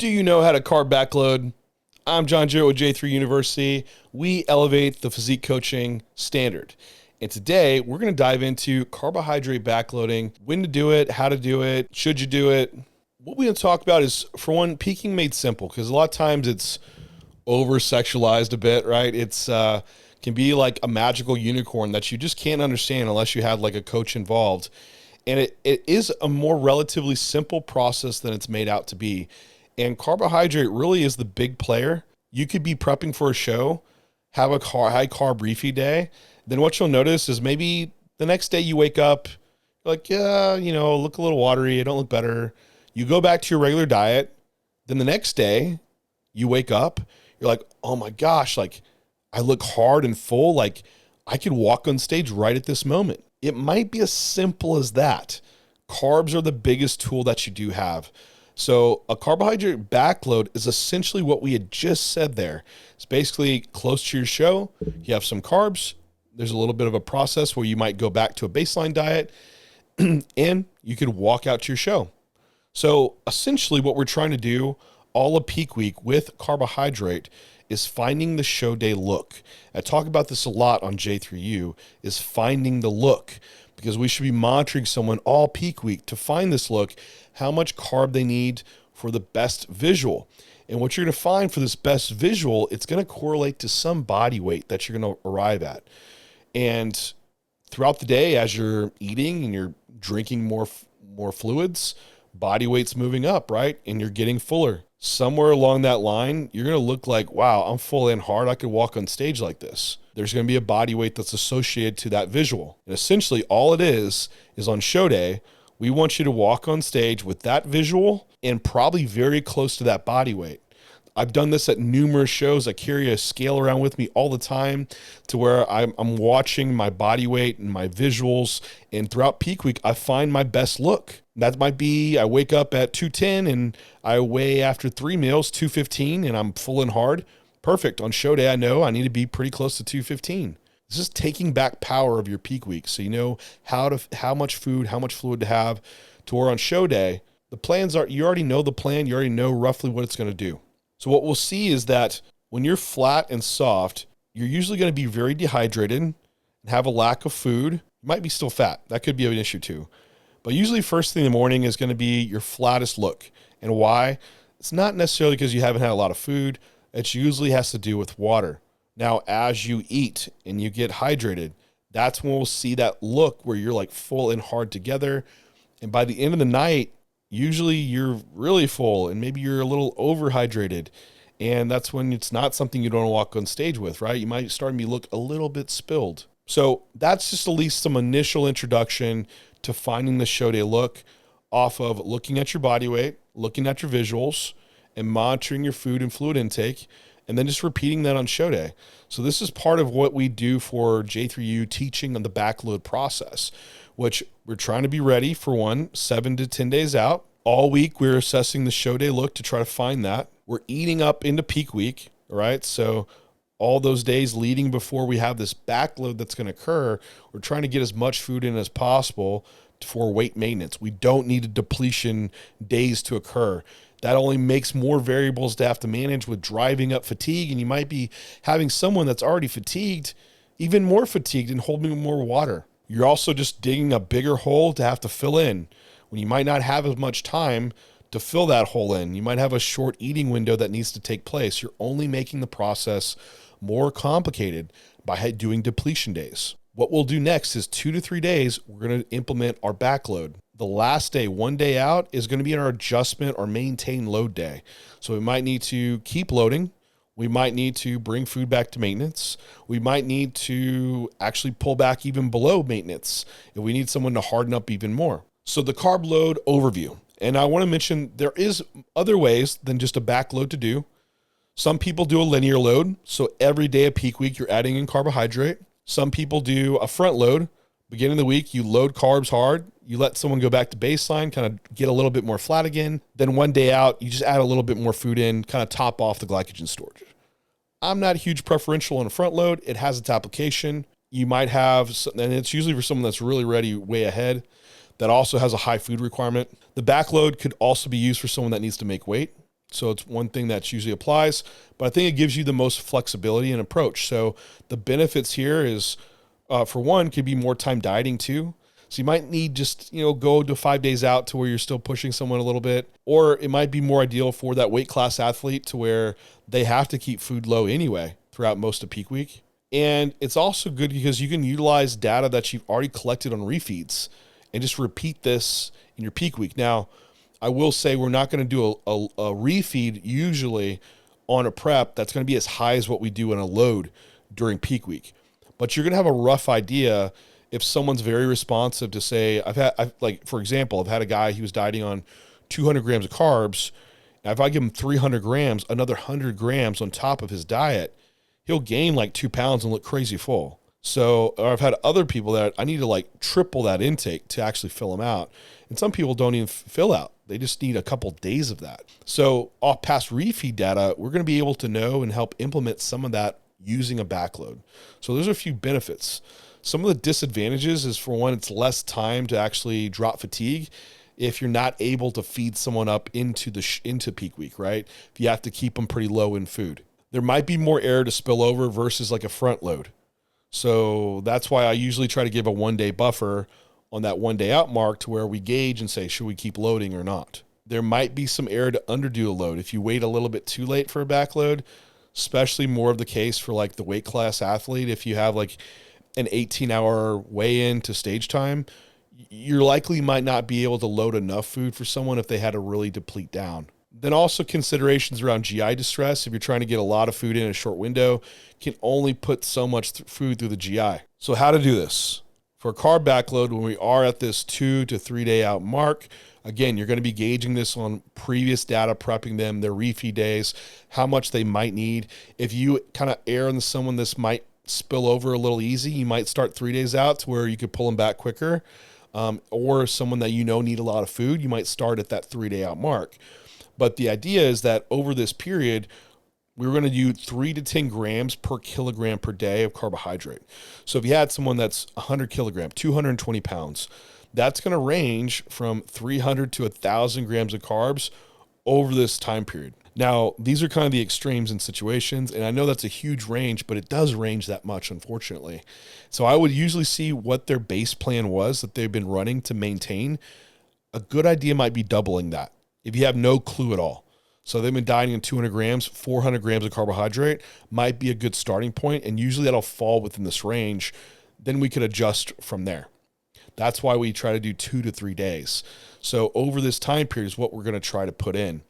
Do you know how to carb backload? I'm John Jewett with J3 University. We elevate the physique coaching standard. And today we're going to dive into carbohydrate backloading, when to do it, how to do it, should you do it. What we're going to talk about is, for one, peaking made simple, because a lot of times it's over-sexualized a bit, right? It's can be like a magical unicorn that you just can't understand unless you have like a coach involved. And it is a more relatively simple process than it's made out to be. And carbohydrate really is the big player. You could be prepping for a show, have a high carb refeed day. Then what you'll notice is maybe the next day you wake up, you're like, yeah, look a little watery. I don't look better. You go back to your regular diet. Then the next day you wake up, you're like, oh my gosh, like I look hard and full. Like I could walk on stage right at this moment. It might be as simple as that. Carbs are the biggest tool that you do have. So a carbohydrate backload is essentially what we had just said there. It's basically close to your show. You have some carbs. There's a little bit of a process where you might go back to a baseline diet and you could walk out to your show. So essentially what we're trying to do all of peak week with carbohydrate is finding the show day look. I talk about this a lot on J3U, is finding the look, because we should be monitoring someone all peak week to find this look, how much carb they need for the best visual. And what you're going to find for this best visual, it's going to correlate to some body weight that you're going to arrive at. And throughout the day, as you're eating and you're drinking more fluids, body weight's moving up, right? And you're getting fuller. Somewhere along that line, you're going to look like, wow, I'm full and hard. I could walk on stage like this. There's going to be a body weight that's associated to that visual. And essentially all it is on show day, we want you to walk on stage with that visual and probably very close to that body weight. I've done this at numerous shows. I carry a scale around with me all the time to where I'm watching my body weight and my visuals. And throughout peak week, I find my best look. That might be, I wake up at 210 and I weigh after 3 meals, 215, and I'm full and hard. Perfect. On show day, I know I need to be pretty close to 215. This is taking back power of your peak week. So you know how much food, how much fluid to have, to where on show day, the plans are, you already know the plan. You already know roughly what it's going to do. So what we'll see is that when you're flat and soft, you're usually going to be very dehydrated and have a lack of food. You might be still fat. That could be an issue too. But usually first thing in the morning is going to be your flattest look. And why? It's not necessarily because you haven't had a lot of food. It usually has to do with water. Now, as you eat and you get hydrated, that's when we'll see that look where you're like full and hard together. And by the end of the night, usually you're really full and maybe you're a little overhydrated. And that's when it's not something you don't walk on stage with, right? You might start to look a little bit spilled. So that's just at least some initial introduction to finding the show day look off of looking at your body weight, looking at your visuals, and monitoring your food and fluid intake, and then just repeating that on show day. So this is part of what we do for J3U teaching on the backload process, which we're trying to be ready for 7 to 10 days out. All week, we're assessing the show day look to try to find that. We're eating up into peak week, all right? So all those days leading before we have this backload that's going to occur, we're trying to get as much food in as possible for weight maintenance. We don't need a depletion days to occur. That only makes more variables to have to manage with driving up fatigue. And you might be having someone that's already fatigued, even more fatigued and holding more water. You're also just digging a bigger hole to have to fill in when you might not have as much time to fill that hole in. You might have a short eating window that needs to take place. You're only making the process more complicated by doing depletion days. What we'll do next is 2 to 3 days, we're going to implement our backload. The last day, 1 day out, is going to be our adjustment or maintain load day. So we might need to keep loading. We might need to bring food back to maintenance. We might need to actually pull back even below maintenance if we need someone to harden up even more. So the carb load overview. And I want to mention there is other ways than just a backload to do. Some people do a linear load. So every day of peak week, you're adding in carbohydrate. Some people do a front load. Beginning of the week, you load carbs hard. You let someone go back to baseline, kind of get a little bit more flat again. Then 1 day out, you just add a little bit more food in, kind of top off the glycogen storage. I'm not a huge preferential on a front load. It has its application. You might have, and it's usually for someone that's really ready way ahead, that also has a high food requirement. The back load could also be used for someone that needs to make weight. So it's one thing that usually applies, but I think it gives you the most flexibility and approach. So the benefits here is, for one, could be more time dieting too. So you might need just, go to 5 days out to where you're still pushing someone a little bit, or it might be more ideal for that weight class athlete to where they have to keep food low anyway throughout most of peak week. And it's also good because you can utilize data that you've already collected on refeeds and just repeat this in your peak week. Now, I will say we're not going to do a refeed usually on a prep that's going to be as high as what we do in a load during peak week. But you're going to have a rough idea if someone's very responsive to say, for example, I've had a guy who was dieting on 200 grams of carbs. Now, if I give him 300 grams, another 100 grams on top of his diet, he'll gain like 2 pounds and look crazy full. So, or I've had other people that I need to like triple that intake to actually fill them out. And some people don't even fill out. They just need a couple days of that. So off past refeed data, we're going to be able to know and help implement some of that using a backload. So there's a few benefits. Some of the disadvantages is, for one, it's less time to actually drop fatigue if you're not able to feed someone up into peak week, right? If you have to keep them pretty low in food. There might be more air to spill over versus like a front load. So that's why I usually try to give a 1 day buffer on that 1 day out mark to where we gauge and say, should we keep loading or not? There might be some air to underdo a load. If you wait a little bit too late for a back load, especially more of the case for like the weight class athlete, if you have like an 18-hour weigh-in to stage time, you likely might not be able to load enough food for someone if they had to really deplete down. Then also considerations around GI distress. If you're trying to get a lot of food in a short window, can only put so much food through the GI. So how to do this? For a carb backload, when we are at this 2 to 3 day out mark, again, you're going to be gauging this on previous data, prepping them, their refeed days, how much they might need. If you kind of err on someone this might spill over a little easy, you might start 3 days out to where you could pull them back quicker. Or someone that need a lot of food, you might start at that 3 day out mark. But the idea is that over this period, we're going to do 3 to 10 grams per kilogram per day of carbohydrate. So if you had someone that's 100 kilograms, 220 pounds, that's going to range from 300 to 1,000 grams of carbs over this time period. Now, these are kind of the extremes and situations, and I know that's a huge range, but it does range that much, unfortunately. So I would usually see what their base plan was that they've been running to maintain. A good idea might be doubling that if you have no clue at all. So they've been dieting in 200 grams, 400 grams of carbohydrate might be a good starting point, and usually that'll fall within this range. Then we could adjust from there. That's why we try to do 2 to 3 days. So over this time period is what we're going to try to put in.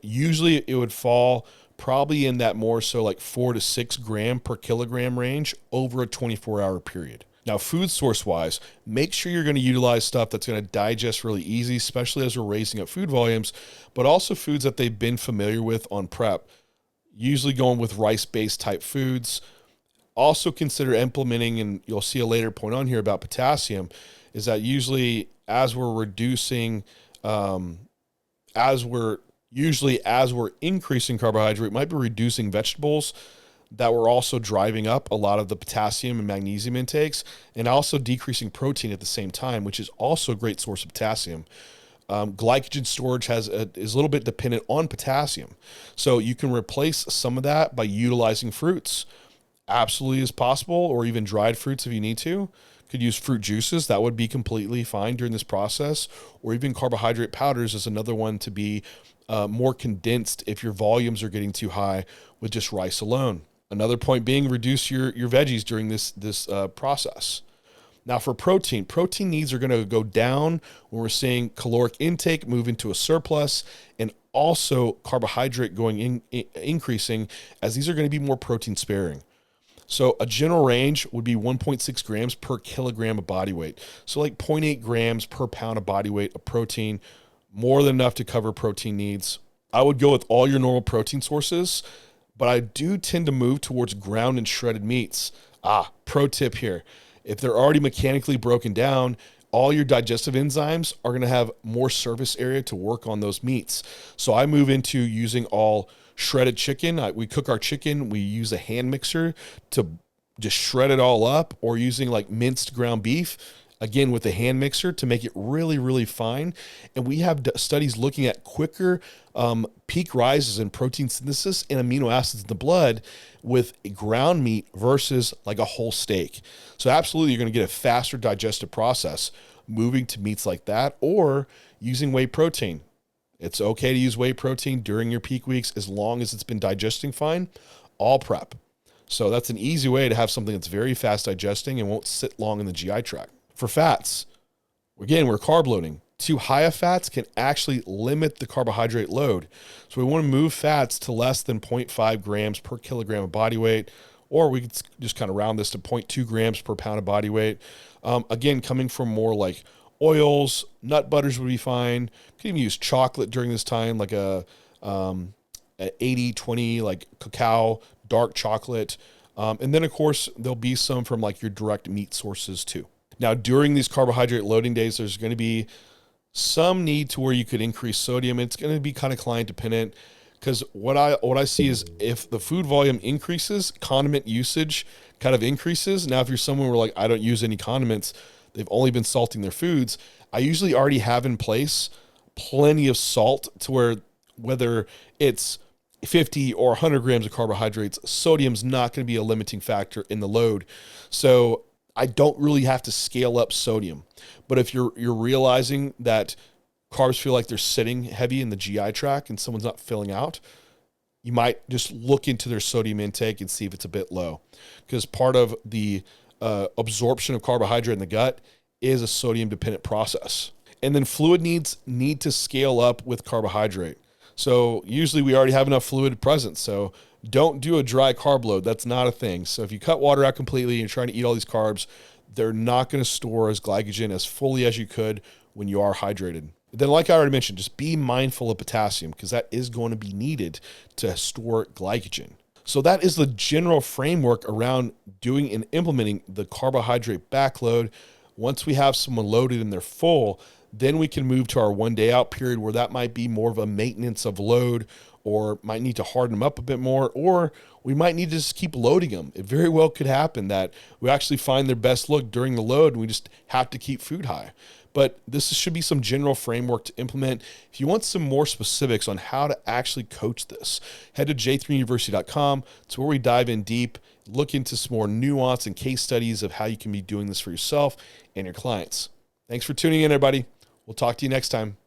Usually it would fall probably in that more so like 4 to 6 gram per kilogram range over a 24-hour period. Now, food source wise, make sure you're going to utilize stuff that's going to digest really easy, especially as we're raising up food volumes, but also foods that they've been familiar with on prep. Usually going with rice-based type foods. Also consider implementing, and you'll see a later point on here about potassium, is that usually as we're reducing, as we're increasing carbohydrate, might be reducing vegetables, that we're also driving up a lot of the potassium and magnesium intakes, and also decreasing protein at the same time, which is also a great source of potassium. Glycogen storage is a little bit dependent on potassium. So you can replace some of that by utilizing fruits. Absolutely is possible, or even dried fruits if you need to. Could use fruit juices. That would be completely fine during this process. Or even carbohydrate powders is another one to be more condensed if your volumes are getting too high with just rice alone. Another point being reduce your veggies during this process. Now for protein needs are going to go down when we're seeing caloric intake move into a surplus, and also carbohydrate increasing, as these are going to be more protein sparing. So a general range would be 1.6 grams per kilogram of body weight. So like 0.8 grams per pound of body weight of protein, more than enough to cover protein needs. I would go with all your normal protein sources, but I do tend to move towards ground and shredded meats. Pro tip here. If they're already mechanically broken down, all your digestive enzymes are going to have more surface area to work on those meats. So I move into using all shredded chicken. We cook our chicken. We use a hand mixer to just shred it all up, or using like minced ground beef. again, with the hand mixer to make it really, really fine. And we have studies looking at quicker peak rises in protein synthesis and amino acids in the blood with a ground meat versus like a whole steak. So absolutely, you're going to get a faster digestive process moving to meats like that or using whey protein. It's okay to use whey protein during your peak weeks as long as it's been digesting fine, all prep. So that's an easy way to have something that's very fast digesting and won't sit long in the GI tract. For fats, again, we're carb loading. Too high of fats can actually limit the carbohydrate load. So we want to move fats to less than 0.5 grams per kilogram of body weight, or we could just kind of round this to 0.2 grams per pound of body weight. Again, coming from more like oils, nut butters would be fine. You can even use chocolate during this time, like a 80-20, like cacao, dark chocolate. And then, of course, there'll be some from like your direct meat sources too. Now, during these carbohydrate loading days, there's going to be some need to where you could increase sodium. It's going to be kind of client dependent because what I see is if the food volume increases, condiment usage kind of increases. Now, if you're someone where like, I don't use any condiments, they've only been salting their foods, I usually already have in place plenty of salt to where whether it's 50 or 100 grams of carbohydrates, sodium's not going to be a limiting factor in the load. So I don't really have to scale up sodium. But if you're realizing that carbs feel like they're sitting heavy in the GI tract and someone's not filling out, you might just look into their sodium intake and see if it's a bit low. Because part of the absorption of carbohydrate in the gut is a sodium dependent process. And then fluid needs need to scale up with carbohydrate. So usually we already have enough fluid present. So don't do a dry carb load. That's not a thing. So if you cut water out completely and you're trying to eat all these carbs, they're not going to store as glycogen as fully as you could when you are hydrated. Then, like I already mentioned, just be mindful of potassium because that is going to be needed to store glycogen. So that is the general framework around doing and implementing the carbohydrate backload. Once we have someone loaded and they're full, then we can move to our 1 day out period where that might be more of a maintenance of load or might need to harden them up a bit more, or we might need to just keep loading them. It very well could happen that we actually find their best look during the load and we just have to keep food high. But this should be some general framework to implement. If you want some more specifics on how to actually coach this, head to j3university.com. It's where we dive in deep, look into some more nuance and case studies of how you can be doing this for yourself and your clients. Thanks for tuning in, everybody. We'll talk to you next time.